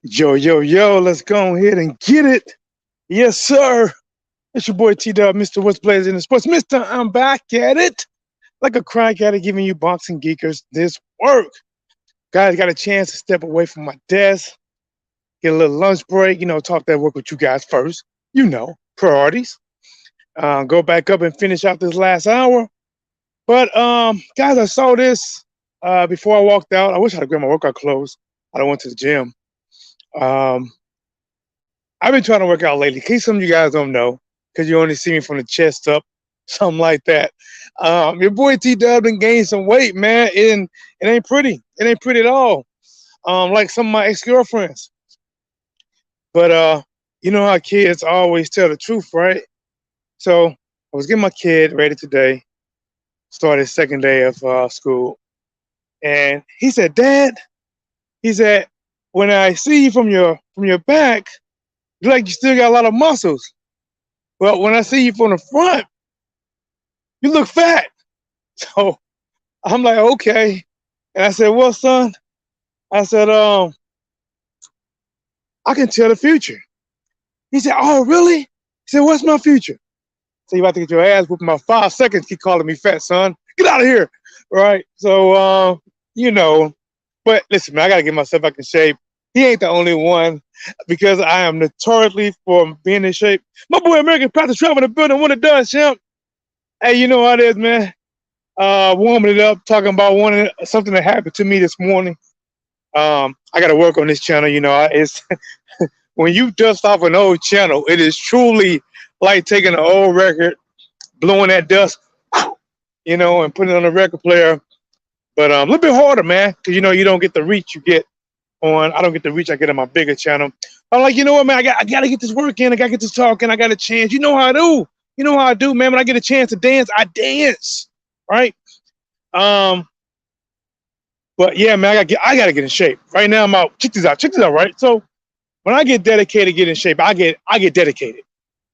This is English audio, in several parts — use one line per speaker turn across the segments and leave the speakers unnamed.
Yo, yo, yo, let's go ahead and get it. Yes, sir. It's your boy T Dub, Mr. What's Blazing in the Sports. Mr. I'm back at it. Like a crack addict giving you boxing geekers this work. Guys, got a chance to step away from my desk, get a little lunch break, talk that work with you guys first. Priorities. Go back up and finish out this last hour. But guys, I saw this before I walked out. I wish I'd grabbed my workout clothes. I went to the gym. Um, I've been trying to work out lately. In case some of you guys don't know, because you only see me from the chest up, something like that. Your boy T Dub done gained some weight, man. It ain't pretty. It ain't pretty at all. Like some of my ex girlfriends. But you know how kids always tell the truth, right? So I was getting my kid ready today. Started second day of school, and he said, "Dad," he said, "when I see you from your back, you like you still got a lot of muscles. Well, when I see you from the front, you look fat." So I'm like, okay. And I said, well, son, I said, I can tell the future. He said, oh, really? He said, what's my future? So you about to get your ass whooped in about 5 seconds. Keep calling me fat, son. Get out of here. Right. So, you know, but listen, man, I got to get myself back in shape. He ain't the only one because I am notoriously for being in shape. My boy American Practice Travel in the building. What it does, champ. Hey, you know how it is, man. Warming it up, talking about something that happened to me this morning. I got to work on this channel. It's when you dust off an old channel, it is truly like taking an old record, blowing that dust, and putting it on a record player. But a little bit harder, man, because you don't get the reach you get on. I don't get the reach I get on my bigger channel. I'm like, you know what, man, I got to get this work in. I got to get this talk in. I got a chance. You know how I do. You know how I do, man. When I get a chance to dance, I dance, right? Um, but yeah, man, I gotta get in shape. Right now I'm out. Check this out. Check this out, right? So when I get dedicated, get in shape, I get dedicated.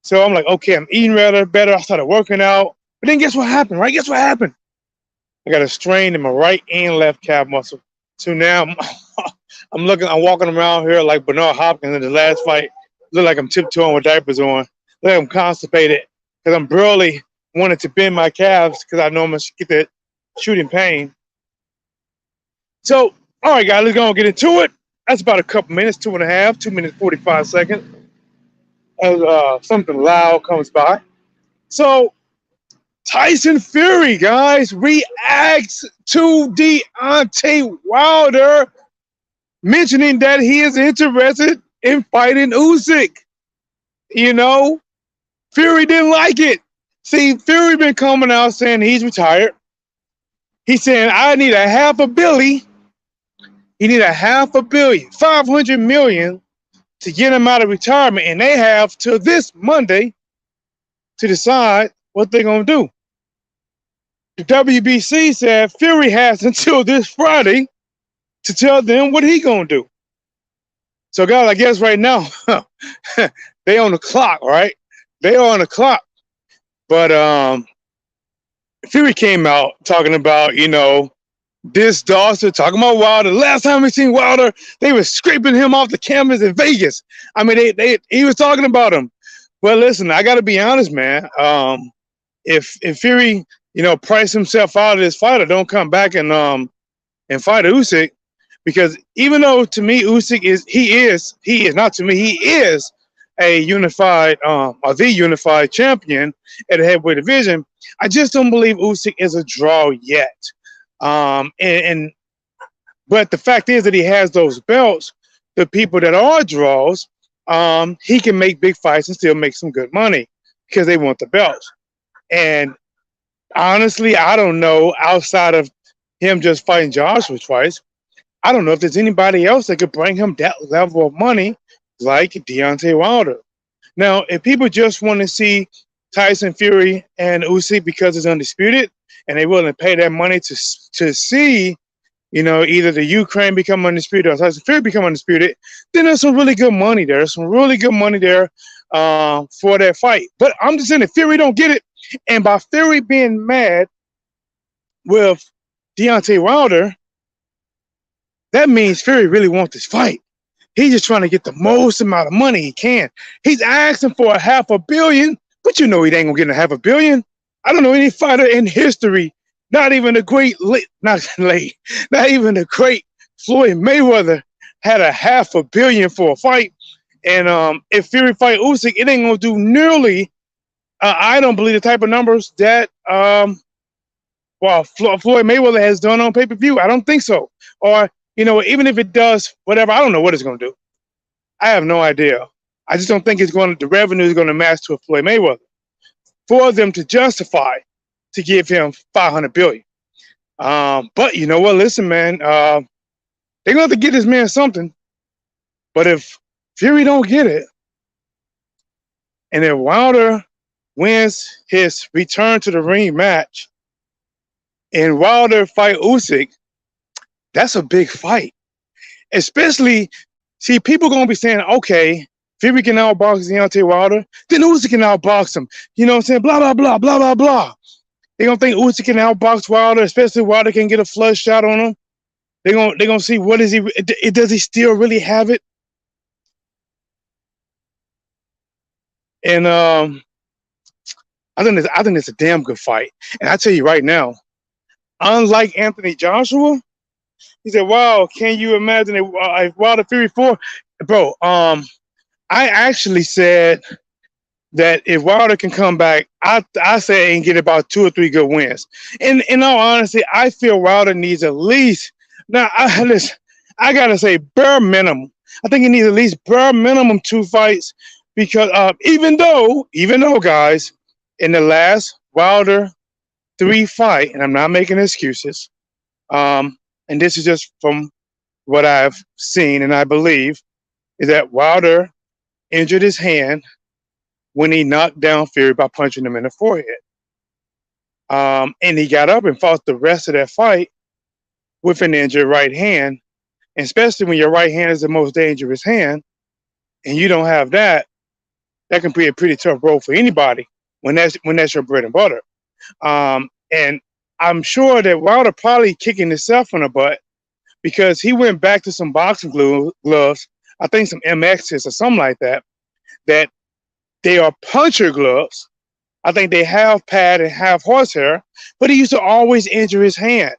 So I'm like, okay, I'm eating better. I started working out. But then guess what happened, right? Guess what happened? I got a strain in my right and left calf muscle. So now I'm walking around here like Bernard Hopkins in the last fight. Look like I'm tiptoeing with diapers on. Look like I'm constipated because I'm barely wanting to bend my calves because I know I'm gonna get that shooting pain. So, all right, guys, let's go and get into it. That's about a couple minutes, 2.5, 2 minutes, 45 seconds, as something loud comes by. So, Tyson Fury, guys, reacts to Deontay Wilder, mentioning that he is interested in fighting Usyk. You know, Fury didn't like it. See, Fury been coming out saying he's retired. He's saying, I need a half a billion. He need a half a billion, 500 million to get him out of retirement. And they have till this Monday to decide what they're going to do. The WBC said Fury has until this Friday to tell them what he going to do. So, guys, I guess right now, they on the clock, right? They are on the clock. But Fury came out talking about, this Dawson, talking about Wilder. Last time we seen Wilder, they were scraping him off the cameras in Vegas. I mean, he was talking about him. Well, listen, I got to be honest, man. If Fury, price himself out of this fighter, don't come back and fight Usyk, because even though to me Usyk is not to me, he is a unified or the unified champion at the heavyweight division. I just don't believe Usyk is a draw yet. But the fact is that he has those belts. The people that are draws, he can make big fights and still make some good money because they want the belts. And honestly, I don't know, outside of him just fighting Joshua twice, I don't know if there's anybody else that could bring him that level of money like Deontay Wilder. Now, if people just want to see Tyson Fury and Usyk because it's undisputed, and they're willing to pay that money to see, either the Ukraine become undisputed or Tyson Fury become undisputed, then there's some really good money there. There's some really good money there for that fight. But I'm just saying, if Fury don't get it, and by Fury being mad with Deontay Wilder, that means Fury really wants this fight. He's just trying to get the most amount of money he can. He's asking for $500 million, but you know he ain't gonna get $500 million. I don't know any fighter in history, not even the great, not even the great Floyd Mayweather had $500 million for a fight. And if Fury fight Usyk, it ain't gonna do nearly. I don't believe the type of numbers that Floyd Mayweather has done on pay-per-view. I don't think so. Or even if it does, whatever, I don't know what it's going to do. I have no idea. I just don't think the revenue is going to match to a Floyd Mayweather for them to justify to give him $500 billion. But you know what? Listen, man, they're going to have to get this man something. But if Fury don't get it, and if Wilder wins his return to the ring match, and Wilder fight Usyk, that's a big fight. Especially, see, people going to be saying, okay, Fury can outbox Deontay Wilder, then Usyk can outbox him. You know what I'm saying? Blah, blah, blah, blah, blah, blah. They're going to think Usyk can outbox Wilder, especially Wilder can get a flush shot on him. They're going to see, what is he, does he still really have it? And I think it's a damn good fight. And I tell you right now, unlike Anthony Joshua, he said, wow, can you imagine if Wilder Fury 4? Bro, I actually said that if Wilder can come back, I say and get about 2 or 3 good wins. And in all honesty, I feel Wilder needs at least, now, listen, I got to say bare minimum. I think he needs at least bare minimum 2 fights because even though, guys, in the last Wilder 3 fight, and I'm not making excuses, and this is just from what I've seen and I believe, is that Wilder injured his hand when he knocked down Fury by punching him in the forehead. And he got up and fought the rest of that fight with an injured right hand. And especially when your right hand is the most dangerous hand, and you don't have that, that can be a pretty tough road for anybody when that's your bread and butter. And I'm sure that Wilder probably kicking himself in the butt because he went back to some boxing gloves, I think some MXs or something like that, that they are puncher gloves. I think they have pad and have horsehair, but he used to always injure his hand.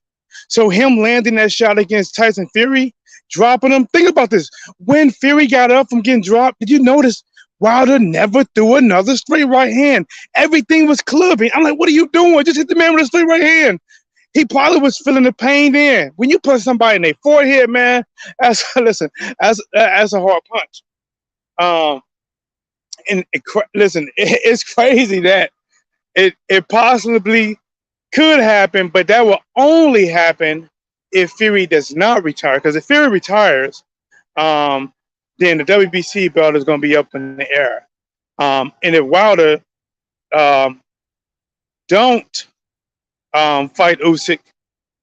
So him landing that shot against Tyson Fury, dropping him, think about this. When Fury got up from getting dropped, did you notice Wilder never threw another straight right hand? Everything was clubbing. I'm like, what are you doing? Just hit the man with a straight right hand. He probably was feeling the pain then. When you punch somebody in their forehead, man, that's a hard punch. And it's crazy that it possibly could happen, but that will only happen if Fury does not retire. Because if Fury retires, then the WBC belt is going to be up in the air. And if Wilder don't fight Usyk,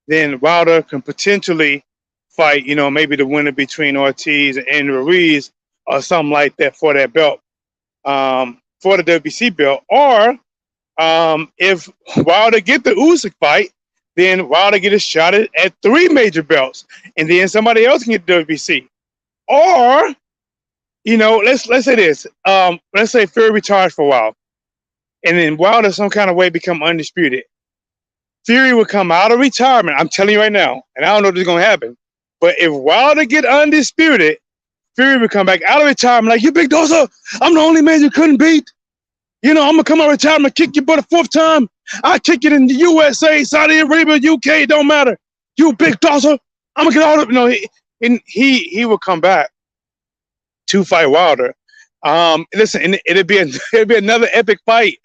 then Wilder can potentially fight, maybe the winner between Ortiz and Ruiz or something like that for that belt, for the WBC belt. Or if Wilder get the Usyk fight, then Wilder get a shot at 3 major belts, and then somebody else can get the WBC. Or, let's say this. Let's say Fury retires for a while, and then Wilder some kind of way become undisputed. Fury will come out of retirement. I'm telling you right now, and I don't know if this is going to happen, but if Wilder get undisputed, Fury will come back out of retirement like, you big dozer, I'm the only man you couldn't beat. I'm going to come out of retirement, kick your butt a 4th time. I kick it in the USA, Saudi Arabia, UK, it don't matter. You big dozer, I'm going to get all of it. He will come back to fight Wilder. Listen, and it'd be another epic fight.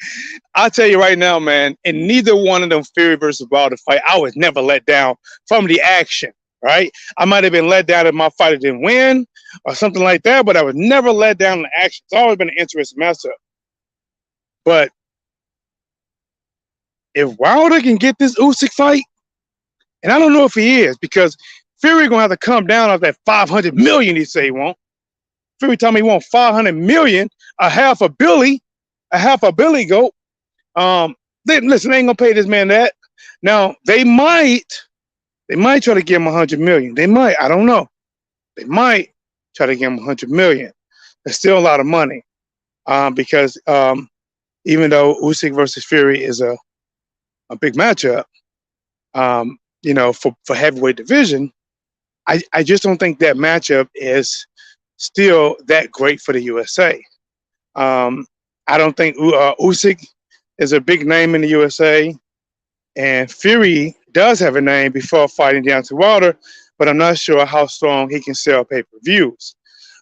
I'll tell you right now, man, in neither one of them Fury versus Wilder fight, I was never let down from the action, right? I might have been let down if my fighter didn't win or something like that, but I was never let down in the action. It's always been an interesting matchup. But if Wilder can get this Usyk fight, and I don't know if he is, because Fury gonna have to come down off that $500 million he say he won't. Fury told me he want $500 million, $500 million goat. Listen, they ain't gonna pay this man that. Now they might try to give him $100 million. They might, I don't know. They might try to give him 100 million. It's still a lot of money because even though Usyk versus Fury is a big matchup, for heavyweight division, I just don't think that matchup is still that great for the USA. I don't think Usyk is a big name in the USA, and Fury does have a name before fighting Deontay Wilder, but I'm not sure how strong he can sell pay-per-views.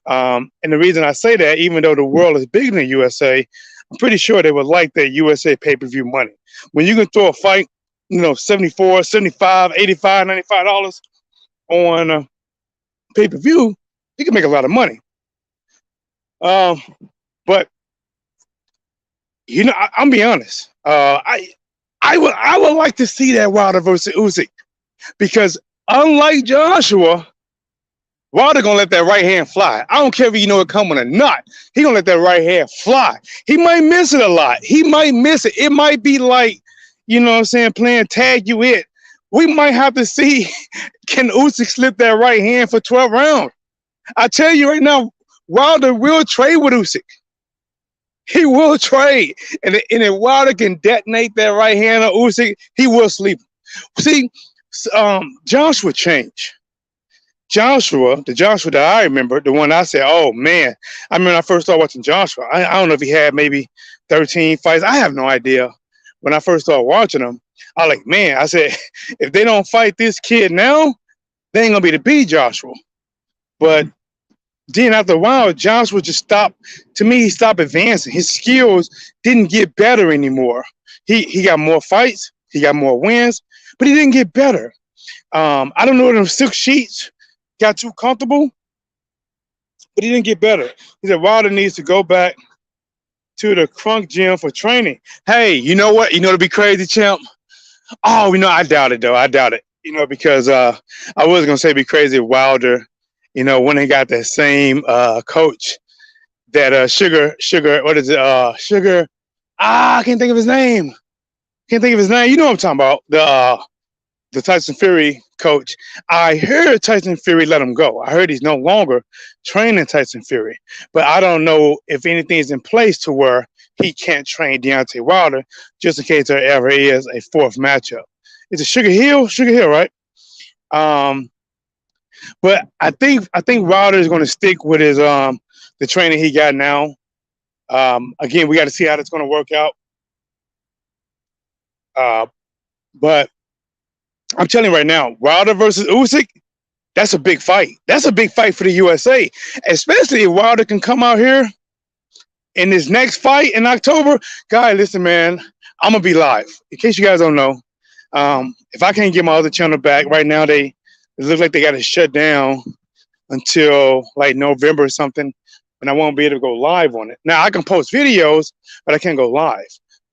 And the reason I say that, even though the world is bigger than the USA, I'm pretty sure they would like that USA pay-per-view money. When you can throw a fight, $74, $75, $85, $95 on pay-per-view, you can make a lot of money. But I'm be honest. I would like to see that Wilder versus Usyk, because unlike Joshua, Wilder gonna let that right hand fly. I don't care if you know it coming or not. He gonna let that right hand fly. He might miss it a lot. He might miss it. It might be like, playing tag you it. We might have to see, can Usyk slip that right hand for 12 rounds? I tell you right now, Wilder will trade with Usyk. He will trade. And if Wilder can detonate that right hand on Usyk, he will sleep. See, Joshua changed. The Joshua that I remember, the one I said, oh man, I remember when I first started watching Joshua. I don't know if he had maybe 13 fights. I have no idea. When I first started watching him, I was like, man, I said, if they don't fight this kid now, they ain't gonna be the beat Joshua. But then after a while, Joshua just stopped. To me, he stopped advancing. His skills didn't get better anymore. He got more fights, he got more wins, but he didn't get better. I don't know if them 6 sheets got too comfortable, but he didn't get better. He said Wilder needs to go back to the Crunk gym for training. Hey, you know what? You know, to be crazy, champ. Oh, I doubt it though. I doubt it. Because I was gonna say be crazy if Wilder, when they got that same coach that Sugar, what is it? Sugar. I can't think of his name. You know what I'm talking about. The Tyson Fury coach. I heard Tyson Fury let him go. I heard he's no longer training Tyson Fury. But I don't know if anything is in place to where he can't train Deontay Wilder, just in case there ever is a 4th matchup. Is it Sugar Hill? Sugar Hill, right? But I think Wilder is going to stick with his the training he got now. Again, we got to see how that's going to work out. But I'm telling you right now, Wilder versus Usyk, that's a big fight. That's a big fight for the USA, especially if Wilder can come out here in this next fight in October. Guys, listen, man, I'm going to be live. In case you guys don't know, if I can't get my other channel back right now, it looks like they got to shut down until like November or something, and I won't be able to go live on it. Now, I can post videos, but I can't go live.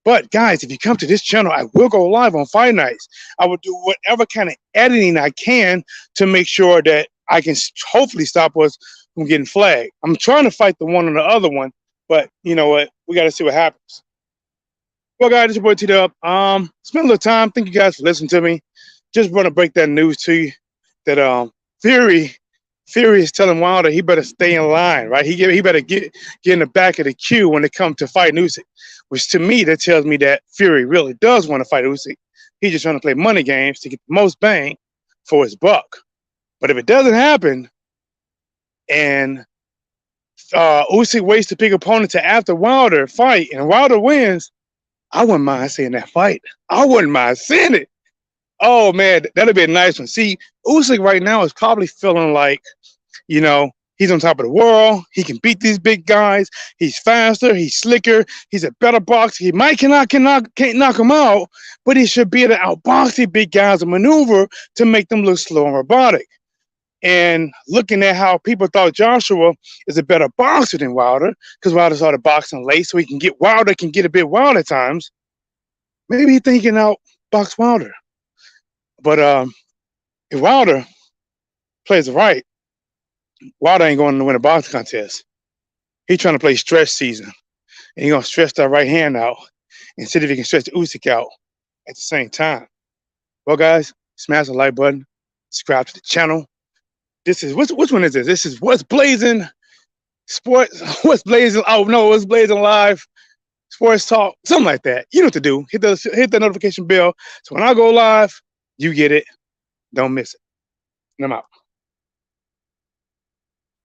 But guys, if you come to this channel, I will go live on fight nights. I will do whatever kind of editing I can to make sure that I can hopefully stop us from getting flagged. I'm trying to fight the one on the other one, but you know what? We got to see what happens. Well, guys, it's your boy T-Dub. Spend a little time. Thank you guys for listening to me. Just want to break that news to you that Fury is telling Wilder he better stay in line, right? He better get in the back of the queue when it comes to fighting Usyk, which to me, that tells me that Fury really does want to fight Usyk. He's just trying to play money games to get the most bang for his buck. But if it doesn't happen and Usyk waits to pick opponent to after Wilder fight and Wilder wins, I wouldn't mind seeing that fight. I wouldn't mind seeing it. Oh, man, that'd be a nice one. See, Usyk right now is probably feeling like, he's on top of the world. He can beat these big guys. He's faster. He's slicker. He's a better boxer. He can't knock him out, but he should be able to outbox these big guys and maneuver to make them look slow and robotic. And looking at how people thought Joshua is a better boxer than Wilder, because Wilder started boxing late, so Wilder can get a bit wild at times. Maybe he think he can outbox Wilder. But if Wilder plays it right, Wilder ain't going to win a boxing contest. He's trying to play stretch season. And he's going to stretch that right hand out and see if he can stretch Usyk out at the same time. Well, guys, smash the like button, subscribe to the channel. This is which one is this? This is What's Blazing Sports. What's Blazing? Oh no, What's Blazing Live Sports Talk. Something like that. You know what to do. Hit the notification bell. So when I go live, you get it. Don't miss it. And I'm out.